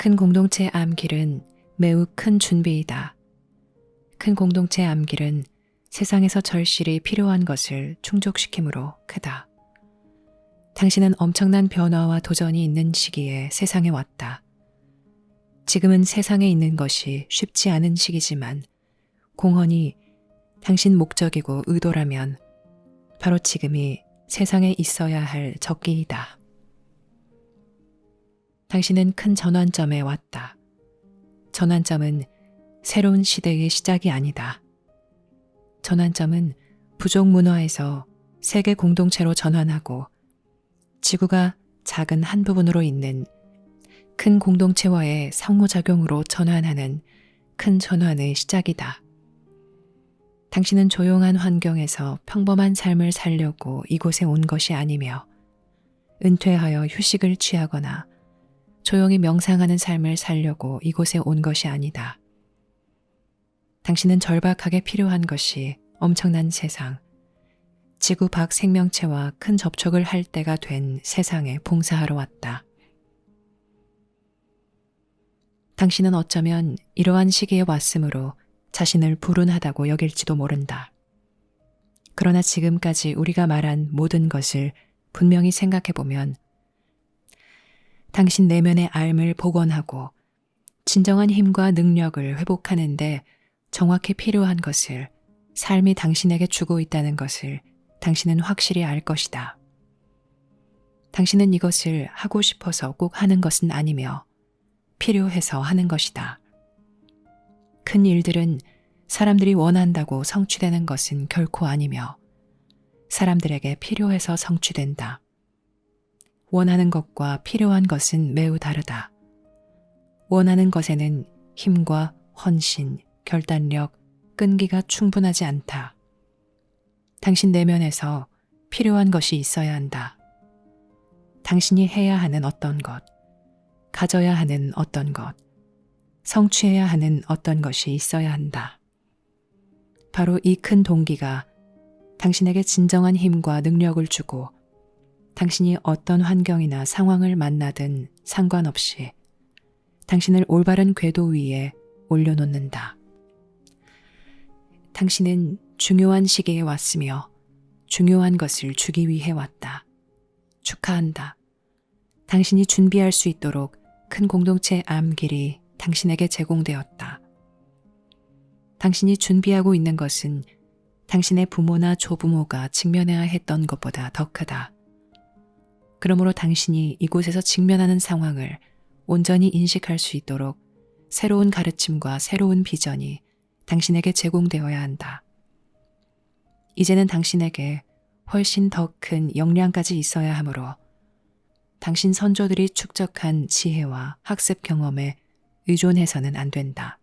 큰 공동체 암길은 매우 큰 준비이다. 큰 공동체 암길은 세상에서 절실히 필요한 것을 충족시키므로 크다. 당신은 엄청난 변화와 도전이 있는 시기에 세상에 왔다. 지금은 세상에 있는 것이 쉽지 않은 시기지만 공헌이 당신 목적이고 의도라면 바로 지금이 세상에 있어야 할 적기이다. 당신은 큰 전환점에 왔다. 전환점은 새로운 시대의 시작이 아니다. 전환점은 부족 문화에서 세계 공동체로 전환하고 지구가 작은 한 부분으로 있는 큰 공동체와의 상호작용으로 전환하는 큰 전환의 시작이다. 당신은 조용한 환경에서 평범한 삶을 살려고 이곳에 온 것이 아니며 은퇴하여 휴식을 취하거나 조용히 명상하는 삶을 살려고 이곳에 온 것이 아니다. 당신은 절박하게 필요한 것이 엄청난 세상, 지구 밖 생명체와 큰 접촉을 할 때가 된 세상에 봉사하러 왔다. 당신은 어쩌면 이러한 시기에 왔으므로 자신을 불운하다고 여길지도 모른다. 그러나 지금까지 우리가 말한 모든 것을 분명히 생각해보면 당신 내면의 삶을 복원하고 진정한 힘과 능력을 회복하는데 정확히 필요한 것을 삶이 당신에게 주고 있다는 것을 당신은 확실히 알 것이다. 당신은 이것을 하고 싶어서 꼭 하는 것은 아니며 필요해서 하는 것이다. 큰 일들은 사람들이 원한다고 성취되는 것은 결코 아니며 사람들에게 필요해서 성취된다. 원하는 것과 필요한 것은 매우 다르다. 원하는 것에는 힘과 헌신, 결단력, 끈기가 충분하지 않다. 당신 내면에서 필요한 것이 있어야 한다. 당신이 해야 하는 어떤 것, 가져야 하는 어떤 것, 성취해야 하는 어떤 것이 있어야 한다. 바로 이 큰 동기가 당신에게 진정한 힘과 능력을 주고 당신이 어떤 환경이나 상황을 만나든 상관없이 당신을 올바른 궤도 위에 올려놓는다. 당신은 중요한 시기에 왔으며 중요한 것을 주기 위해 왔다. 축하한다. 당신이 준비할 수 있도록 큰 공동체 암길이 당신에게 제공되었다. 당신이 준비하고 있는 것은 당신의 부모나 조부모가 직면해야 했던 것보다 더 크다. 그러므로 당신이 이곳에서 직면하는 상황을 온전히 인식할 수 있도록 새로운 가르침과 새로운 비전이 당신에게 제공되어야 한다. 이제는 당신에게 훨씬 더 큰 역량까지 있어야 하므로 당신 선조들이 축적한 지혜와 학습 경험에 의존해서는 안 된다.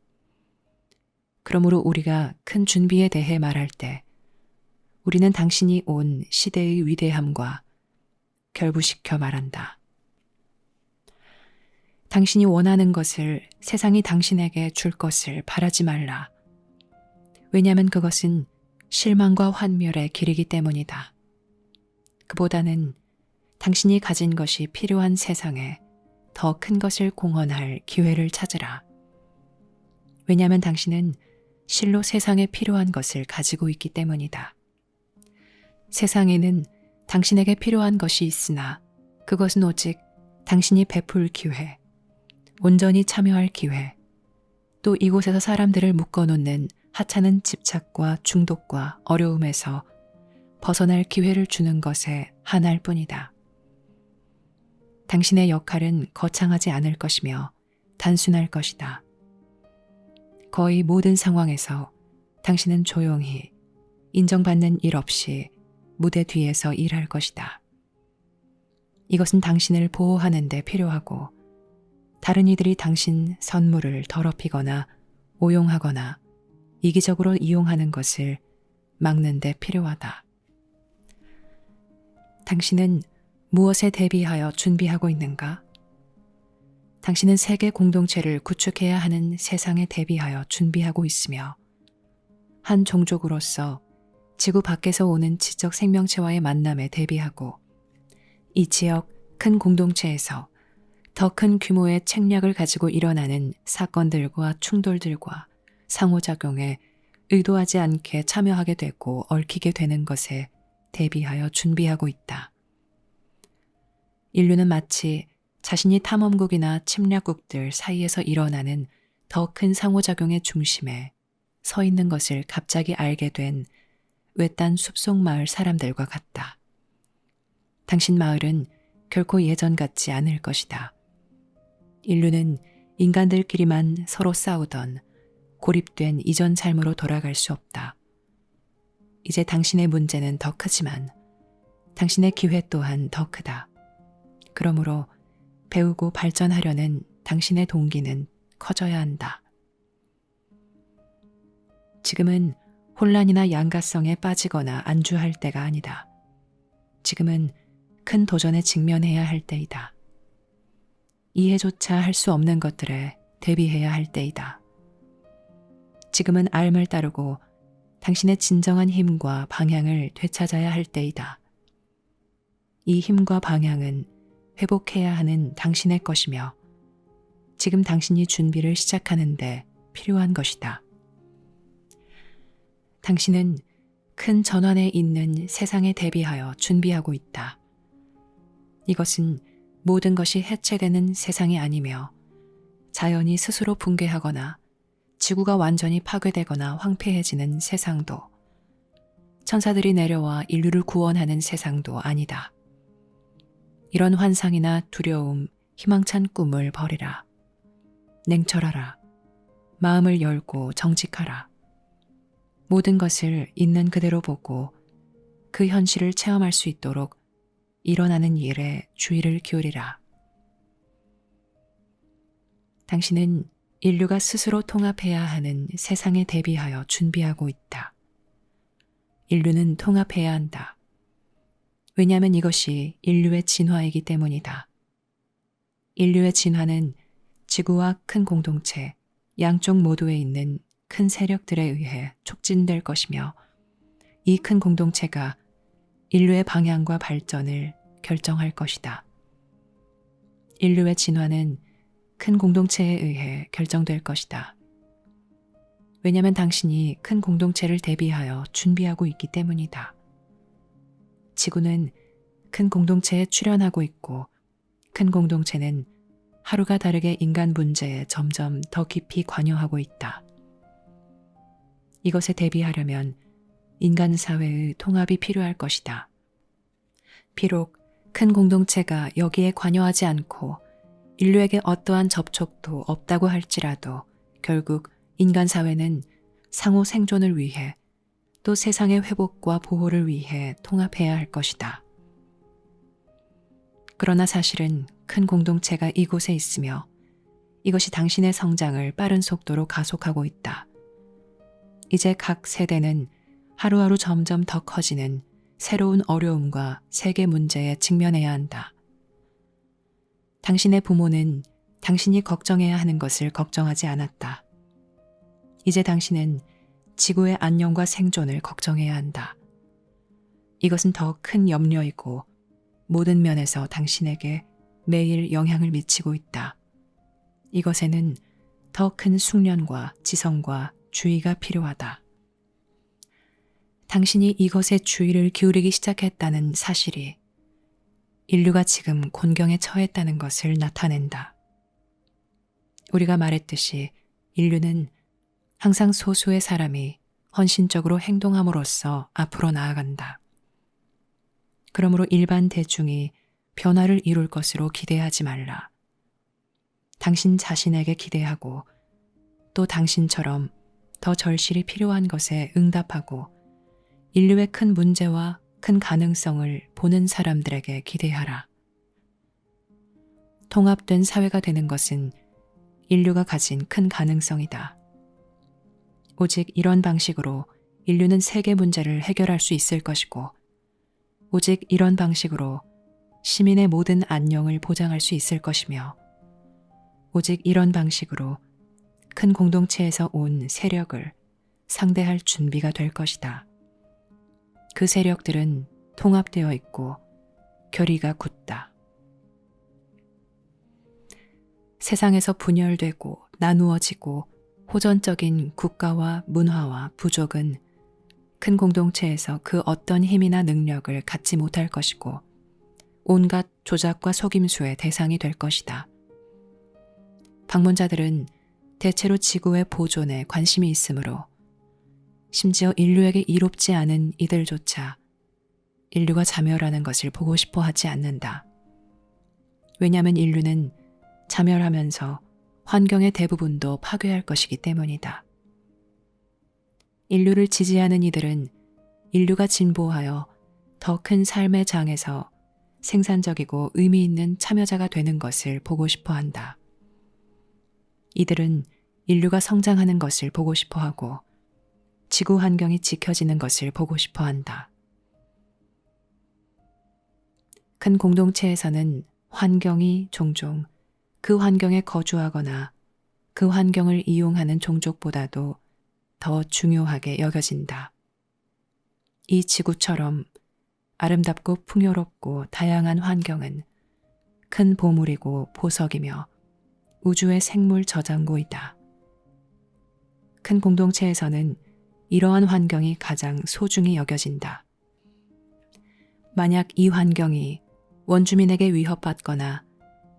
그러므로 우리가 큰 준비에 대해 말할 때 우리는 당신이 온 시대의 위대함과 결부시켜 말한다. 당신이 원하는 것을 세상이 당신에게 줄 것을 바라지 말라. 왜냐하면 그것은 실망과 환멸의 길이기 때문이다. 그보다는 당신이 가진 것이 필요한 세상에 더 큰 것을 공헌할 기회를 찾으라. 왜냐하면 당신은 실로 세상에 필요한 것을 가지고 있기 때문이다. 세상에는 당신에게 필요한 것이 있으나 그것은 오직 당신이 베풀 기회, 온전히 참여할 기회, 또 이곳에서 사람들을 묶어놓는 하찮은 집착과 중독과 어려움에서 벗어날 기회를 주는 것에 한할 뿐이다. 당신의 역할은 거창하지 않을 것이며 단순할 것이다. 거의 모든 상황에서 당신은 조용히 인정받는 일 없이 무대 뒤에서 일할 것이다. 이것은 당신을 보호하는 데 필요하고 다른 이들이 당신 선물을 더럽히거나 오용하거나 이기적으로 이용하는 것을 막는 데 필요하다. 당신은 무엇에 대비하여 준비하고 있는가? 당신은 세계 공동체를 구축해야 하는 세상에 대비하여 준비하고 있으며 한 종족으로서 지구 밖에서 오는 지적 생명체와의 만남에 대비하고 이 지역 큰 공동체에서 더 큰 규모의 책략을 가지고 일어나는 사건들과 충돌들과 상호작용에 의도하지 않게 참여하게 되고 얽히게 되는 것에 대비하여 준비하고 있다. 인류는 마치 자신이 탐험국이나 침략국들 사이에서 일어나는 더 큰 상호작용의 중심에 서 있는 것을 갑자기 알게 된 외딴 숲속 마을 사람들과 같다. 당신 마을은 결코 예전 같지 않을 것이다. 인류는 인간들끼리만 서로 싸우던 고립된 이전 삶으로 돌아갈 수 없다. 이제 당신의 문제는 더 크지만 당신의 기회 또한 더 크다. 그러므로 배우고 발전하려는 당신의 동기는 커져야 한다. 지금은 혼란이나 양가성에 빠지거나 안주할 때가 아니다. 지금은 큰 도전에 직면해야 할 때이다. 이해조차 할 수 없는 것들에 대비해야 할 때이다. 지금은 앓을 따르고 당신의 진정한 힘과 방향을 되찾아야 할 때이다. 이 힘과 방향은 회복해야 하는 당신의 것이며 지금 당신이 준비를 시작하는데 필요한 것이다. 당신은 큰 전환에 있는 세상에 대비하여 준비하고 있다. 이것은 모든 것이 해체되는 세상이 아니며 자연이 스스로 붕괴하거나 지구가 완전히 파괴되거나 황폐해지는 세상도 천사들이 내려와 인류를 구원하는 세상도 아니다. 이런 환상이나 두려움, 희망찬 꿈을 버리라. 냉철하라. 마음을 열고 정직하라. 모든 것을 있는 그대로 보고 그 현실을 체험할 수 있도록 일어나는 일에 주의를 기울이라. 당신은 인류가 스스로 통합해야 하는 세상에 대비하여 준비하고 있다. 인류는 통합해야 한다. 왜냐하면 이것이 인류의 진화이기 때문이다. 인류의 진화는 지구와 큰 공동체, 양쪽 모두에 있는 큰 세력들에 의해 촉진될 것이며 이 큰 공동체가 인류의 방향과 발전을 결정할 것이다. 인류의 진화는 큰 공동체에 의해 결정될 것이다. 왜냐하면 당신이 큰 공동체를 대비하여 준비하고 있기 때문이다. 지구는 큰 공동체에 출현하고 있고 큰 공동체는 하루가 다르게 인간 문제에 점점 더 깊이 관여하고 있다. 이것에 대비하려면 인간 사회의 통합이 필요할 것이다. 비록 큰 공동체가 여기에 관여하지 않고 인류에게 어떠한 접촉도 없다고 할지라도 결국 인간 사회는 상호 생존을 위해 또 세상의 회복과 보호를 위해 통합해야 할 것이다. 그러나 사실은 큰 공동체가 이곳에 있으며 이것이 당신의 성장을 빠른 속도로 가속하고 있다. 이제 각 세대는 하루하루 점점 더 커지는 새로운 어려움과 세계 문제에 직면해야 한다. 당신의 부모는 당신이 걱정해야 하는 것을 걱정하지 않았다. 이제 당신은 지구의 안녕과 생존을 걱정해야 한다. 이것은 더 큰 염려이고 모든 면에서 당신에게 매일 영향을 미치고 있다. 이것에는 더 큰 숙련과 지성과 주의가 필요하다. 당신이 이것에 주의를 기울이기 시작했다는 사실이 인류가 지금 곤경에 처했다는 것을 나타낸다. 우리가 말했듯이 인류는 항상 소수의 사람이 헌신적으로 행동함으로써 앞으로 나아간다. 그러므로 일반 대중이 변화를 이룰 것으로 기대하지 말라. 당신 자신에게 기대하고 또 당신처럼 더 절실히 필요한 것에 응답하고 인류의 큰 문제와 큰 가능성을 보는 사람들에게 기대하라. 통합된 사회가 되는 것은 인류가 가진 큰 가능성이다. 오직 이런 방식으로 인류는 세계 문제를 해결할 수 있을 것이고 오직 이런 방식으로 시민의 모든 안녕을 보장할 수 있을 것이며 오직 이런 방식으로 큰 공동체에서 온 세력을 상대할 준비가 될 것이다. 그 세력들은 통합되어 있고 결의가 굳다. 세상에서 분열되고 나누어지고 호전적인 국가와 문화와 부족은 큰 공동체에서 그 어떤 힘이나 능력을 갖지 못할 것이고 온갖 조작과 속임수의 대상이 될 것이다. 방문자들은 대체로 지구의 보존에 관심이 있으므로 심지어 인류에게 이롭지 않은 이들조차 인류가 자멸하는 것을 보고 싶어 하지 않는다. 왜냐하면 인류는 자멸하면서 환경의 대부분도 파괴할 것이기 때문이다. 인류를 지지하는 이들은 인류가 진보하여 더 큰 삶의 장에서 생산적이고 의미 있는 참여자가 되는 것을 보고 싶어 한다. 이들은 인류가 성장하는 것을 보고 싶어 하고 지구 환경이 지켜지는 것을 보고 싶어 한다. 큰 공동체에서는 환경이 종종 그 환경에 거주하거나 그 환경을 이용하는 종족보다도 더 중요하게 여겨진다. 이 지구처럼 아름답고 풍요롭고 다양한 환경은 큰 보물이고 보석이며 우주의 생물 저장고이다. 큰 공동체에서는 이러한 환경이 가장 소중히 여겨진다. 만약 이 환경이 원주민에게 위협받거나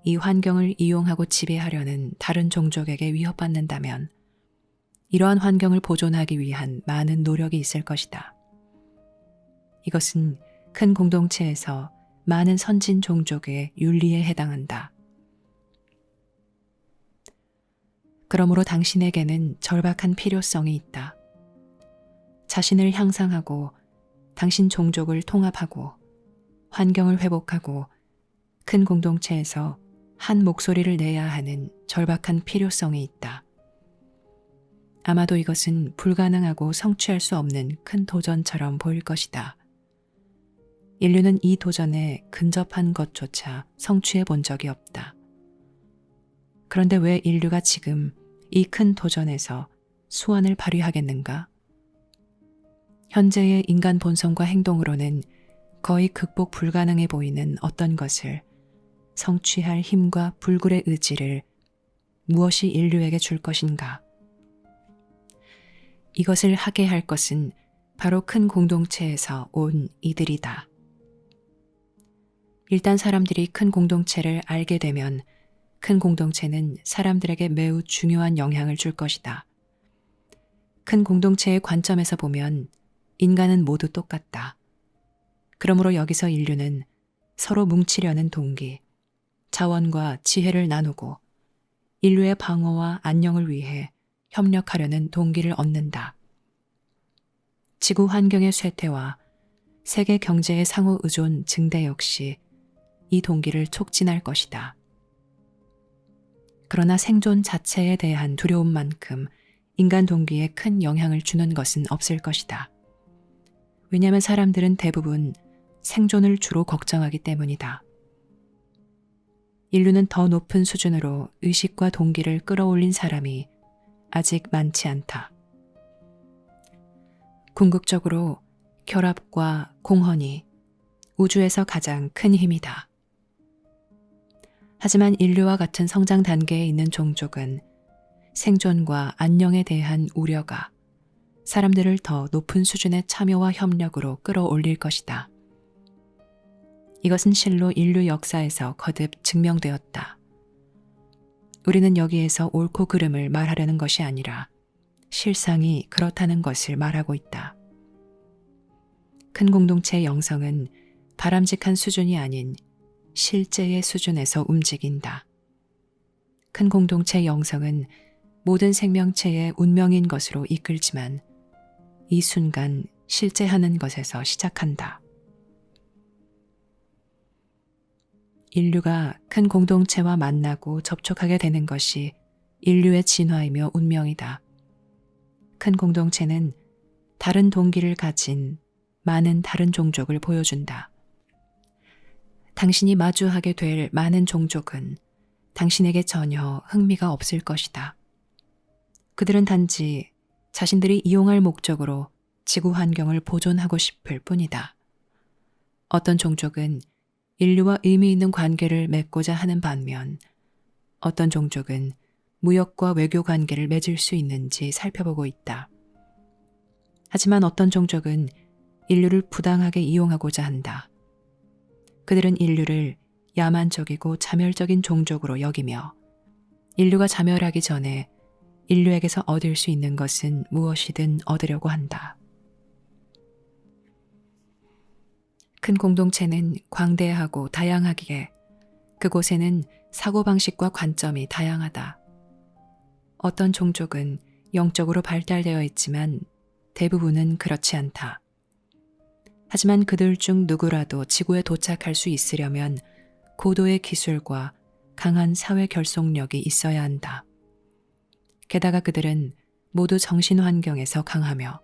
이 환경을 이용하고 지배하려는 다른 종족에게 위협받는다면 이러한 환경을 보존하기 위한 많은 노력이 있을 것이다. 이것은 큰 공동체에서 많은 선진 종족의 윤리에 해당한다. 그러므로 당신에게는 절박한 필요성이 있다. 자신을 향상하고 당신 종족을 통합하고 환경을 회복하고 큰 공동체에서 한 목소리를 내야 하는 절박한 필요성이 있다. 아마도 이것은 불가능하고 성취할 수 없는 큰 도전처럼 보일 것이다. 인류는 이 도전에 근접한 것조차 성취해 본 적이 없다. 그런데 왜 인류가 지금 이 큰 도전에서 수완을 발휘하겠는가? 현재의 인간 본성과 행동으로는 거의 극복 불가능해 보이는 어떤 것을 성취할 힘과 불굴의 의지를 무엇이 인류에게 줄 것인가? 이것을 하게 할 것은 바로 큰 공동체에서 온 이들이다. 일단 사람들이 큰 공동체를 알게 되면 큰 공동체는 사람들에게 매우 중요한 영향을 줄 것이다. 큰 공동체의 관점에서 보면 인간은 모두 똑같다. 그러므로 여기서 인류는 서로 뭉치려는 동기, 자원과 지혜를 나누고 인류의 방어와 안녕을 위해 협력하려는 동기를 얻는다. 지구 환경의 쇠퇴와 세계 경제의 상호 의존 증대 역시 이 동기를 촉진할 것이다. 그러나 생존 자체에 대한 두려움만큼 인간 동기에 큰 영향을 주는 것은 없을 것이다. 왜냐하면 사람들은 대부분 생존을 주로 걱정하기 때문이다. 인류는 더 높은 수준으로 의식과 동기를 끌어올린 사람이 아직 많지 않다. 궁극적으로 결합과 공헌이 우주에서 가장 큰 힘이다. 하지만 인류와 같은 성장 단계에 있는 종족은 생존과 안녕에 대한 우려가 사람들을 더 높은 수준의 참여와 협력으로 끌어올릴 것이다. 이것은 실로 인류 역사에서 거듭 증명되었다. 우리는 여기에서 옳고 그름을 말하려는 것이 아니라 실상이 그렇다는 것을 말하고 있다. 큰 공동체의 영성은 바람직한 수준이 아닌 실제의 수준에서 움직인다. 큰 공동체의 영성은 모든 생명체의 운명인 것으로 이끌지만 이 순간 실제하는 것에서 시작한다. 인류가 큰 공동체와 만나고 접촉하게 되는 것이 인류의 진화이며 운명이다. 큰 공동체는 다른 동기를 가진 많은 다른 종족을 보여준다. 당신이 마주하게 될 많은 종족은 당신에게 전혀 흥미가 없을 것이다. 그들은 단지 자신들이 이용할 목적으로 지구 환경을 보존하고 싶을 뿐이다. 어떤 종족은 인류와 의미 있는 관계를 맺고자 하는 반면 어떤 종족은 무역과 외교 관계를 맺을 수 있는지 살펴보고 있다. 하지만 어떤 종족은 인류를 부당하게 이용하고자 한다. 그들은 인류를 야만적이고 자멸적인 종족으로 여기며 인류가 자멸하기 전에 인류에게서 얻을 수 있는 것은 무엇이든 얻으려고 한다. 큰 공동체는 광대하고 다양하기에 그곳에는 사고방식과 관점이 다양하다. 어떤 종족은 영적으로 발달되어 있지만 대부분은 그렇지 않다. 하지만 그들 중 누구라도 지구에 도착할 수 있으려면 고도의 기술과 강한 사회 결속력이 있어야 한다. 게다가 그들은 모두 정신 환경에서 강하며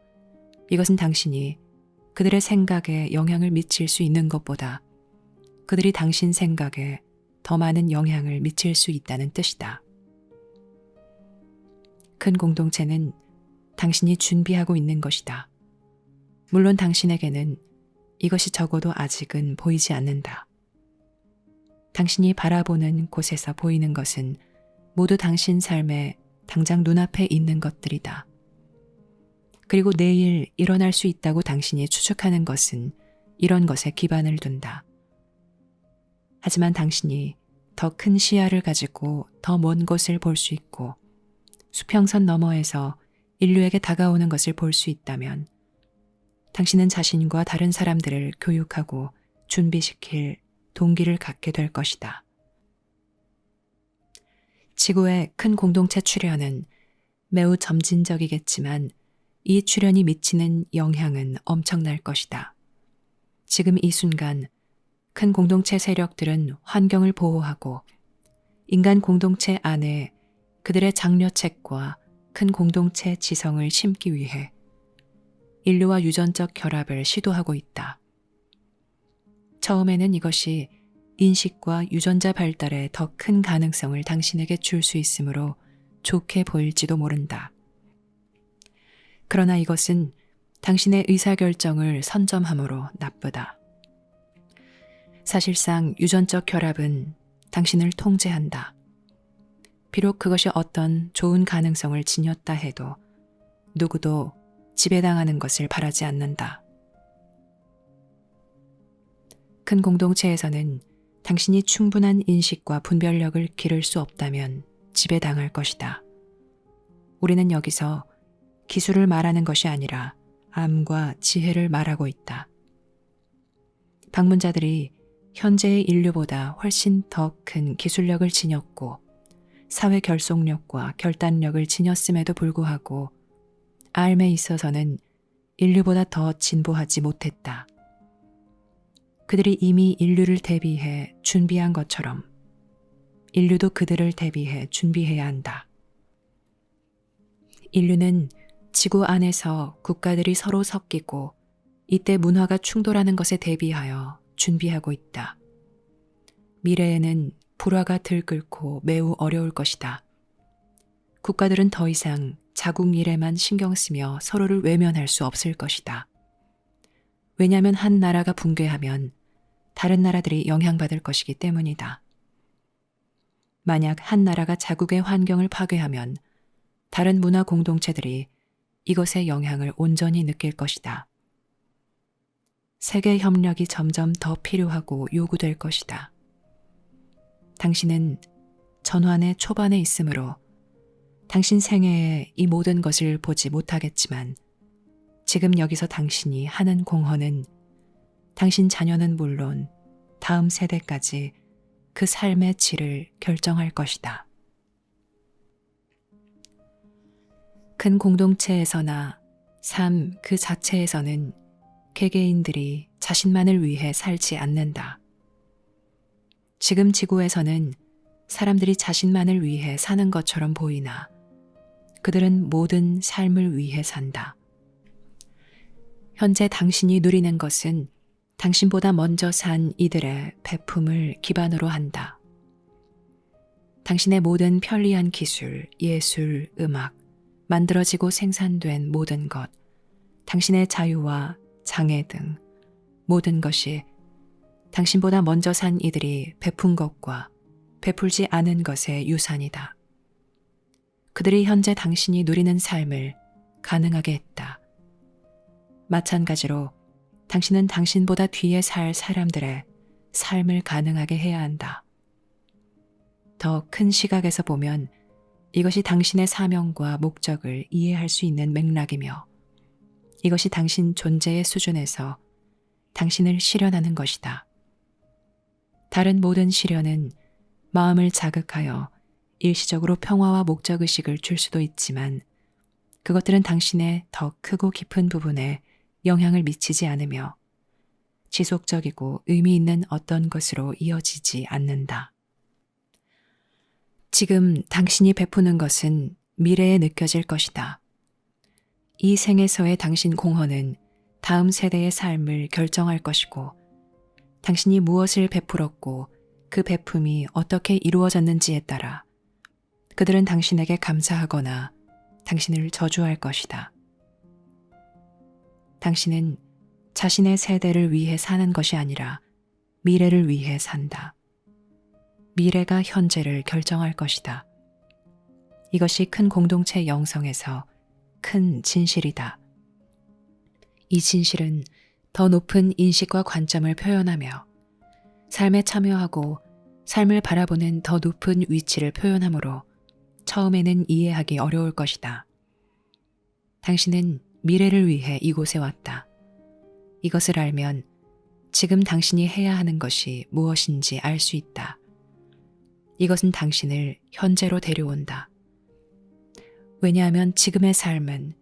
이것은 당신이 그들의 생각에 영향을 미칠 수 있는 것보다 그들이 당신 생각에 더 많은 영향을 미칠 수 있다는 뜻이다. 큰 공동체는 당신이 준비하고 있는 것이다. 물론 당신에게는 이것이 적어도 아직은 보이지 않는다. 당신이 바라보는 곳에서 보이는 것은 모두 당신 삶에 당장 눈앞에 있는 것들이다. 그리고 내일 일어날 수 있다고 당신이 추측하는 것은 이런 것에 기반을 둔다. 하지만 당신이 더 큰 시야를 가지고 더 먼 곳을 볼 수 있고 수평선 너머에서 인류에게 다가오는 것을 볼 수 있다면 당신은 자신과 다른 사람들을 교육하고 준비시킬 동기를 갖게 될 것이다. 지구의 큰 공동체 출현은 매우 점진적이겠지만 이 출현이 미치는 영향은 엄청날 것이다. 지금 이 순간 큰 공동체 세력들은 환경을 보호하고 인간 공동체 안에 그들의 장려책과 큰 공동체 지성을 심기 위해 인류와 유전적 결합을 시도하고 있다. 처음에는 이것이 인식과 유전자 발달에 더 큰 가능성을 당신에게 줄 수 있으므로 좋게 보일지도 모른다. 그러나 이것은 당신의 의사결정을 선점함으로 나쁘다. 사실상 유전적 결합은 당신을 통제한다. 비록 그것이 어떤 좋은 가능성을 지녔다 해도 누구도 지배당하는 것을 바라지 않는다. 큰 공동체에서는 당신이 충분한 인식과 분별력을 기를 수 없다면 지배당할 것이다. 우리는 여기서 기술을 말하는 것이 아니라 암과 지혜를 말하고 있다. 방문자들이 현재의 인류보다 훨씬 더 큰 기술력을 지녔고 사회 결속력과 결단력을 지녔음에도 불구하고 삶에 있어서는 인류보다 더 진보하지 못했다. 그들이 이미 인류를 대비해 준비한 것처럼 인류도 그들을 대비해 준비해야 한다. 인류는 지구 안에서 국가들이 서로 섞이고 이때 문화가 충돌하는 것에 대비하여 준비하고 있다. 미래에는 불화가 들끓고 매우 어려울 것이다. 국가들은 더 이상 자국 일에만 신경 쓰며 서로를 외면할 수 없을 것이다. 왜냐하면 한 나라가 붕괴하면 다른 나라들이 영향받을 것이기 때문이다. 만약 한 나라가 자국의 환경을 파괴하면 다른 문화 공동체들이 이것의 영향을 온전히 느낄 것이다. 세계 협력이 점점 더 필요하고 요구될 것이다. 당신은 전환의 초반에 있으므로 당신 생애에 이 모든 것을 보지 못하겠지만 지금 여기서 당신이 하는 공헌은 당신 자녀는 물론 다음 세대까지 그 삶의 질을 결정할 것이다. 큰 공동체에서나 삶 그 자체에서는 개개인들이 자신만을 위해 살지 않는다. 지금 지구에서는 사람들이 자신만을 위해 사는 것처럼 보이나 그들은 모든 삶을 위해 산다. 현재 당신이 누리는 것은 당신보다 먼저 산 이들의 베품을 기반으로 한다. 당신의 모든 편리한 기술, 예술, 음악, 만들어지고 생산된 모든 것, 당신의 자유와 장애 등 모든 것이 당신보다 먼저 산 이들이 베푼 것과 베풀지 않은 것의 유산이다. 그들이 현재 당신이 누리는 삶을 가능하게 했다. 마찬가지로 당신은 당신보다 뒤에 살 사람들의 삶을 가능하게 해야 한다. 더 큰 시각에서 보면 이것이 당신의 사명과 목적을 이해할 수 있는 맥락이며 이것이 당신 존재의 수준에서 당신을 실현하는 것이다. 다른 모든 시련은 마음을 자극하여 일시적으로 평화와 목적의식을 줄 수도 있지만 그것들은 당신의 더 크고 깊은 부분에 영향을 미치지 않으며 지속적이고 의미 있는 어떤 것으로 이어지지 않는다. 지금 당신이 베푸는 것은 미래에 느껴질 것이다. 이 생에서의 당신 공헌은 다음 세대의 삶을 결정할 것이고 당신이 무엇을 베풀었고 그 베품이 어떻게 이루어졌는지에 따라 그들은 당신에게 감사하거나 당신을 저주할 것이다. 당신은 자신의 세대를 위해 사는 것이 아니라 미래를 위해 산다. 미래가 현재를 결정할 것이다. 이것이 큰 공동체 영성에서 큰 진실이다. 이 진실은 더 높은 인식과 관점을 표현하며 삶에 참여하고 삶을 바라보는 더 높은 위치를 표현하므로 처음에는 이해하기 어려울 것이다. 당신은 미래를 위해 이곳에 왔다. 이것을 알면 지금 당신이 해야 하는 것이 무엇인지 알 수 있다. 이것은 당신을 현재로 데려온다. 왜냐하면 지금의 삶은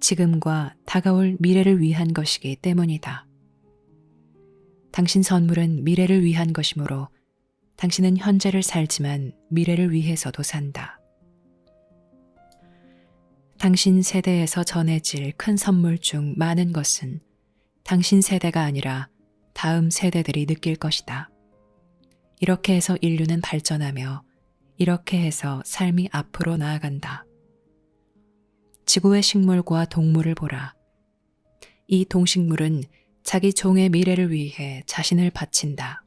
지금과 다가올 미래를 위한 것이기 때문이다. 당신 선물은 미래를 위한 것이므로 당신은 현재를 살지만 미래를 위해서도 산다. 당신 세대에서 전해질 큰 선물 중 많은 것은 당신 세대가 아니라 다음 세대들이 느낄 것이다. 이렇게 해서 인류는 발전하며 이렇게 해서 삶이 앞으로 나아간다. 지구의 식물과 동물을 보라. 이 동식물은 자기 종의 미래를 위해 자신을 바친다.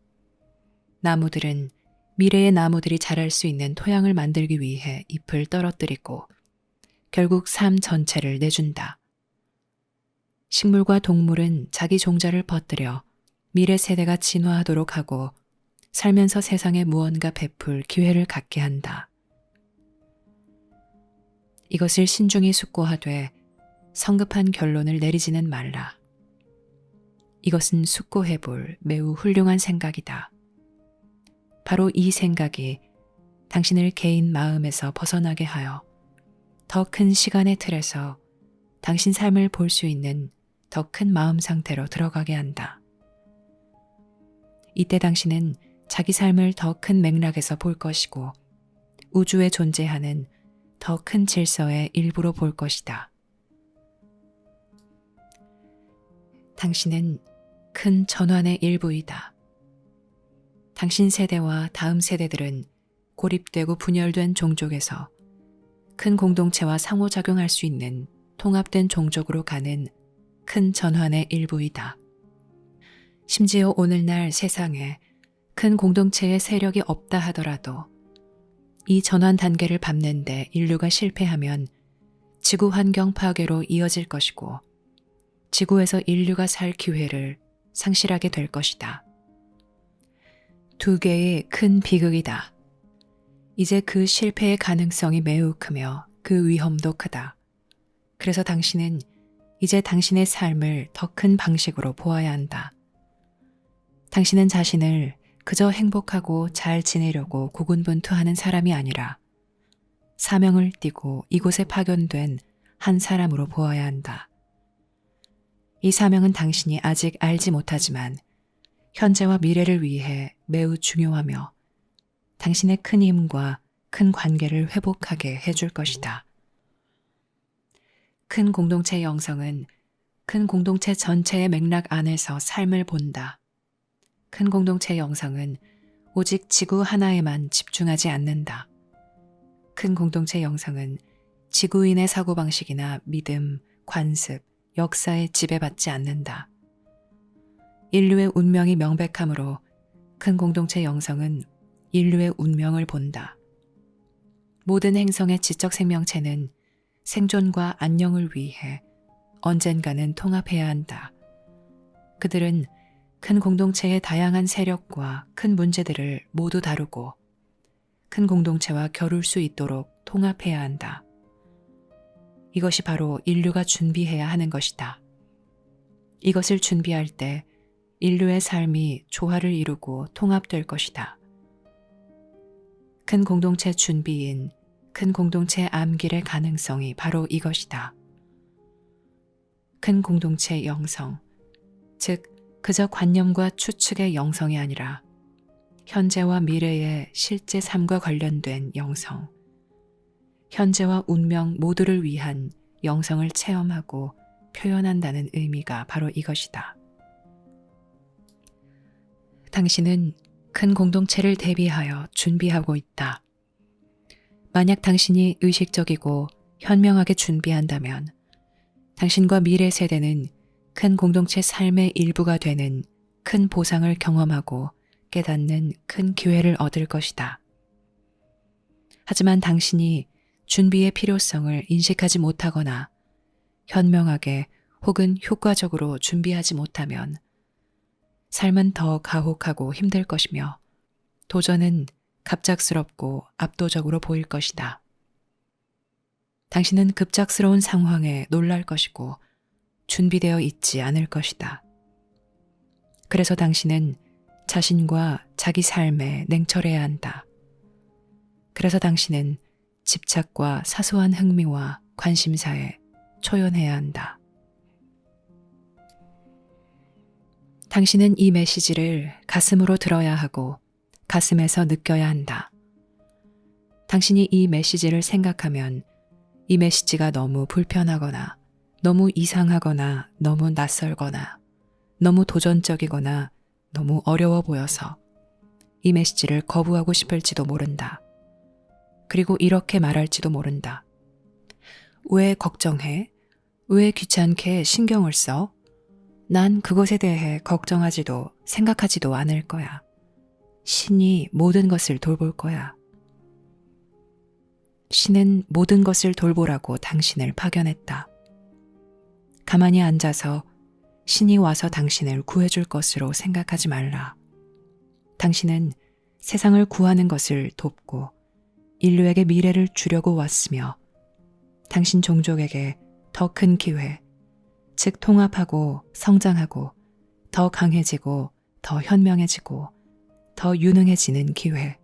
나무들은 미래의 나무들이 자랄 수 있는 토양을 만들기 위해 잎을 떨어뜨리고 결국 삶 전체를 내준다. 식물과 동물은 자기 종자를 퍼뜨려 미래 세대가 진화하도록 하고 살면서 세상에 무언가 베풀 기회를 갖게 한다. 이것을 신중히 숙고하되 성급한 결론을 내리지는 말라. 이것은 숙고해볼 매우 훌륭한 생각이다. 바로 이 생각이 당신을 개인 마음에서 벗어나게 하여 더 큰 시간의 틀에서 당신 삶을 볼 수 있는 더 큰 마음 상태로 들어가게 한다. 이때 당신은 자기 삶을 더 큰 맥락에서 볼 것이고 우주에 존재하는 더 큰 질서의 일부로 볼 것이다. 당신은 큰 전환의 일부이다. 당신 세대와 다음 세대들은 고립되고 분열된 종족에서 큰 공동체와 상호작용할 수 있는 통합된 종족으로 가는 큰 전환의 일부이다. 심지어 오늘날 세상에 큰 공동체의 세력이 없다 하더라도 이 전환 단계를 밟는데 인류가 실패하면 지구 환경 파괴로 이어질 것이고 지구에서 인류가 살 기회를 상실하게 될 것이다. 두 개의 큰 비극이다. 이제 그 실패의 가능성이 매우 크며 그 위험도 크다. 그래서 당신은 이제 당신의 삶을 더 큰 방식으로 보아야 한다. 당신은 자신을 그저 행복하고 잘 지내려고 고군분투하는 사람이 아니라 사명을 띠고 이곳에 파견된 한 사람으로 보아야 한다. 이 사명은 당신이 아직 알지 못하지만 현재와 미래를 위해 매우 중요하며 당신의 큰 힘과 큰 관계를 회복하게 해줄 것이다. 큰 공동체 영성은 큰 공동체 전체의 맥락 안에서 삶을 본다. 큰 공동체 영성은 오직 지구 하나에만 집중하지 않는다. 큰 공동체 영성은 지구인의 사고방식이나 믿음, 관습, 역사에 지배받지 않는다. 인류의 운명이 명백하므로 큰 공동체 영성은 인류의 운명을 본다. 모든 행성의 지적 생명체는 생존과 안녕을 위해 언젠가는 통합해야 한다. 그들은 큰 공동체의 다양한 세력과 큰 문제들을 모두 다루고 큰 공동체와 겨룰 수 있도록 통합해야 한다. 이것이 바로 인류가 준비해야 하는 것이다. 이것을 준비할 때 인류의 삶이 조화를 이루고 통합될 것이다. 큰 공동체 준비인 큰 공동체 암길의 가능성이 바로 이것이다. 큰 공동체 영성, 즉 그저 관념과 추측의 영성이 아니라 현재와 미래의 실제 삶과 관련된 영성, 현재와 운명 모두를 위한 영성을 체험하고 표현한다는 의미가 바로 이것이다. 당신은 큰 공동체를 대비하여 준비하고 있다. 만약 당신이 의식적이고 현명하게 준비한다면 당신과 미래 세대는 큰 공동체 삶의 일부가 되는 큰 보상을 경험하고 깨닫는 큰 기회를 얻을 것이다. 하지만 당신이 준비의 필요성을 인식하지 못하거나 현명하게 혹은 효과적으로 준비하지 못하면 삶은 더 가혹하고 힘들 것이며 도전은 갑작스럽고 압도적으로 보일 것이다. 당신은 급작스러운 상황에 놀랄 것이고 준비되어 있지 않을 것이다. 그래서 당신은 자신과 자기 삶에 냉철해야 한다. 그래서 당신은 집착과 사소한 흥미와 관심사에 초연해야 한다. 당신은 이 메시지를 가슴으로 들어야 하고 가슴에서 느껴야 한다. 당신이 이 메시지를 생각하면 이 메시지가 너무 불편하거나 너무 이상하거나 너무 낯설거나 너무 도전적이거나 너무 어려워 보여서 이 메시지를 거부하고 싶을지도 모른다. 그리고 이렇게 말할지도 모른다. 왜 걱정해? 왜 귀찮게 신경을 써? 난 그것에 대해 걱정하지도 생각하지도 않을 거야. 신이 모든 것을 돌볼 거야. 신은 모든 것을 돌보라고 당신을 파견했다. 가만히 앉아서 신이 와서 당신을 구해줄 것으로 생각하지 말라. 당신은 세상을 구하는 것을 돕고 인류에게 미래를 주려고 왔으며 당신 종족에게 더 큰 기회, 즉 통합하고 성장하고 더 강해지고 더 현명해지고 더 유능해지는 기회,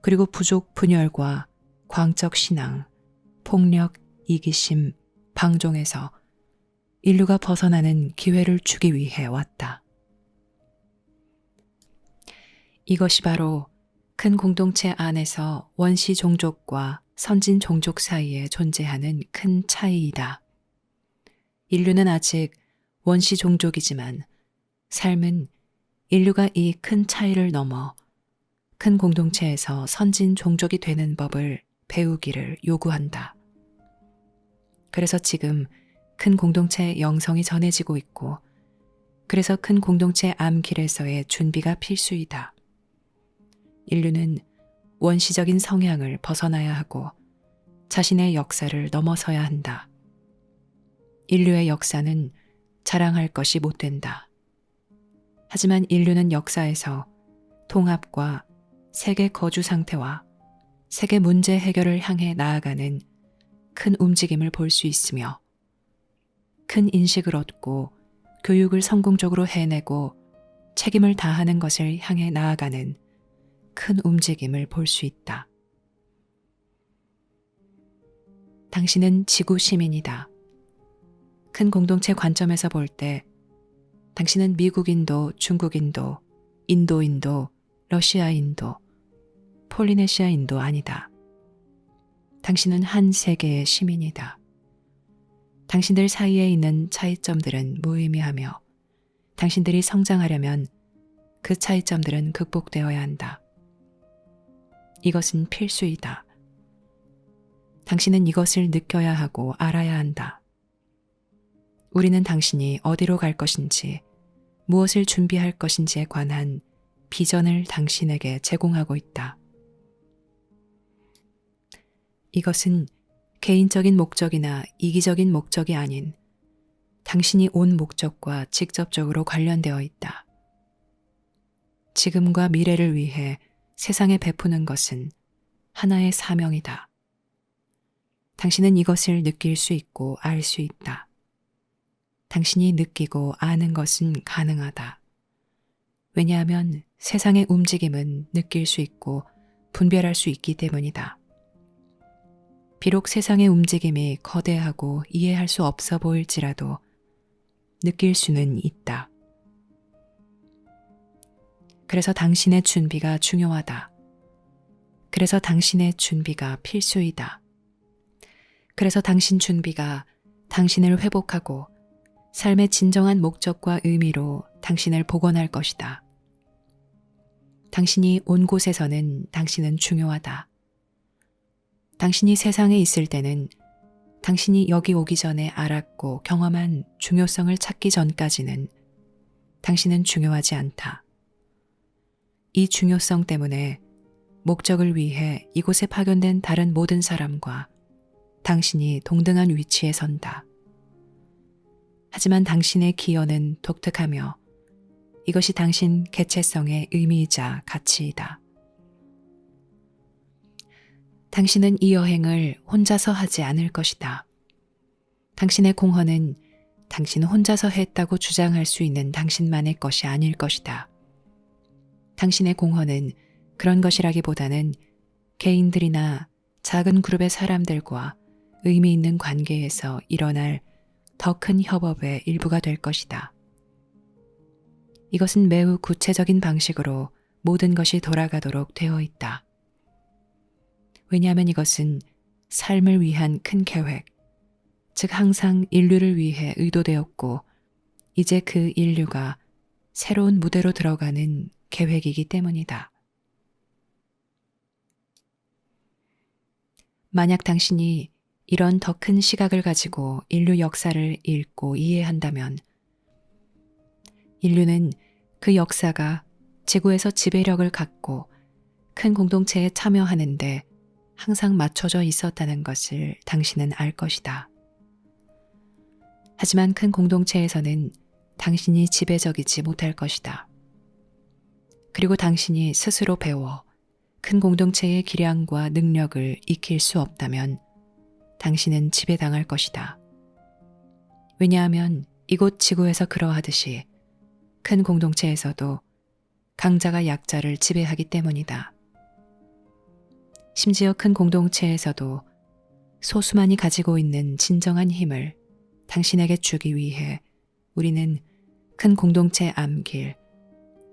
그리고 부족 분열과 광적 신앙, 폭력, 이기심, 방종에서 인류가 벗어나는 기회를 주기 위해 왔다. 이것이 바로 큰 공동체 안에서 원시 종족과 선진 종족 사이에 존재하는 큰 차이이다. 인류는 아직 원시 종족이지만 삶은 인류가 이 큰 차이를 넘어 큰 공동체에서 선진 종족이 되는 법을 배우기를 요구한다. 그래서 지금 큰 공동체 영성이 전해지고 있고, 그래서 큰 공동체 암길에서의 준비가 필수이다. 인류는 원시적인 성향을 벗어나야 하고 자신의 역사를 넘어서야 한다. 인류의 역사는 자랑할 것이 못 된다. 하지만 인류는 역사에서 통합과 세계 거주 상태와 세계 문제 해결을 향해 나아가는 큰 움직임을 볼 수 있으며 큰 인식을 얻고 교육을 성공적으로 해내고 책임을 다하는 것을 향해 나아가는 큰 움직임을 볼 수 있다. 당신은 지구 시민이다. 큰 공동체 관점에서 볼 때 당신은 미국인도, 중국인도, 인도인도, 러시아인도, 폴리네시아인도 아니다. 당신은 한 세계의 시민이다. 당신들 사이에 있는 차이점들은 무의미하며 당신들이 성장하려면 그 차이점들은 극복되어야 한다. 이것은 필수이다. 당신은 이것을 느껴야 하고 알아야 한다. 우리는 당신이 어디로 갈 것인지, 무엇을 준비할 것인지에 관한 비전을 당신에게 제공하고 있다. 이것은 개인적인 목적이나 이기적인 목적이 아닌 당신이 온 목적과 직접적으로 관련되어 있다. 지금과 미래를 위해 세상에 베푸는 것은 하나의 사명이다. 당신은 이것을 느낄 수 있고 알 수 있다. 당신이 느끼고 아는 것은 가능하다. 왜냐하면 세상의 움직임은 느낄 수 있고 분별할 수 있기 때문이다. 비록 세상의 움직임이 거대하고 이해할 수 없어 보일지라도 느낄 수는 있다. 그래서 당신의 준비가 중요하다. 그래서 당신의 준비가 필수이다. 그래서 당신 준비가 당신을 회복하고 삶의 진정한 목적과 의미로 당신을 복원할 것이다. 당신이 온 곳에서는 당신은 중요하다. 당신이 세상에 있을 때는 당신이 여기 오기 전에 알았고 경험한 중요성을 찾기 전까지는 당신은 중요하지 않다. 이 중요성 때문에 목적을 위해 이곳에 파견된 다른 모든 사람과 당신이 동등한 위치에 선다. 하지만 당신의 기여는 독특하며 이것이 당신 개체성의 의미이자 가치이다. 당신은 이 여행을 혼자서 하지 않을 것이다. 당신의 공헌은 당신 혼자서 했다고 주장할 수 있는 당신만의 것이 아닐 것이다. 당신의 공헌은 그런 것이라기보다는 개인들이나 작은 그룹의 사람들과 의미 있는 관계에서 일어날 더 큰 협업의 일부가 될 것이다. 이것은 매우 구체적인 방식으로 모든 것이 돌아가도록 되어 있다. 왜냐하면 이것은 삶을 위한 큰 계획, 즉 항상 인류를 위해 의도되었고 이제 그 인류가 새로운 무대로 들어가는 계획이기 때문이다. 만약 당신이 이런 더 큰 시각을 가지고 인류 역사를 읽고 이해한다면 인류는 그 역사가 지구에서 지배력을 갖고 큰 공동체에 참여하는데 항상 맞춰져 있었다는 것을 당신은 알 것이다. 하지만 큰 공동체에서는 당신이 지배적이지 못할 것이다. 그리고 당신이 스스로 배워 큰 공동체의 기량과 능력을 익힐 수 없다면 당신은 지배당할 것이다. 왜냐하면 이곳 지구에서 그러하듯이 큰 공동체에서도 강자가 약자를 지배하기 때문이다. 심지어 큰 공동체에서도 소수만이 가지고 있는 진정한 힘을 당신에게 주기 위해 우리는 큰 공동체 암길,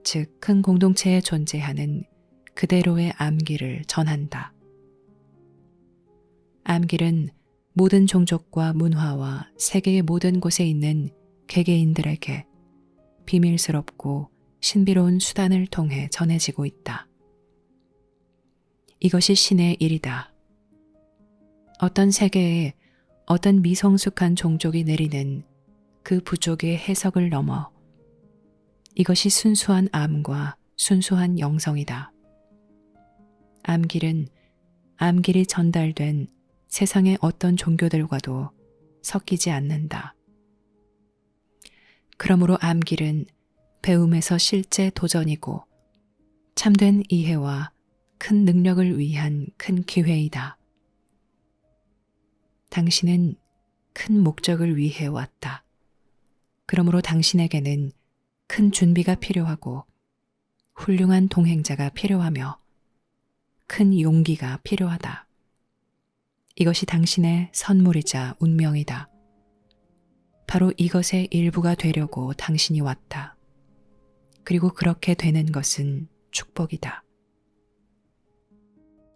즉 큰 공동체에 존재하는 그대로의 암길을 전한다. 암길은 모든 종족과 문화와 세계의 모든 곳에 있는 개개인들에게 비밀스럽고 신비로운 수단을 통해 전해지고 있다. 이것이 신의 일이다. 어떤 세계에 어떤 미성숙한 종족이 내리는 그 부족의 해석을 넘어 이것이 순수한 암과 순수한 영성이다. 암길은 암길이 전달된 세상의 어떤 종교들과도 섞이지 않는다. 그러므로 암길은 배움에서 실제 도전이고 참된 이해와 큰 능력을 위한 큰 기회이다. 당신은 큰 목적을 위해 왔다. 그러므로 당신에게는 큰 준비가 필요하고 훌륭한 동행자가 필요하며 큰 용기가 필요하다. 이것이 당신의 선물이자 운명이다. 바로 이것의 일부가 되려고 당신이 왔다. 그리고 그렇게 되는 것은 축복이다.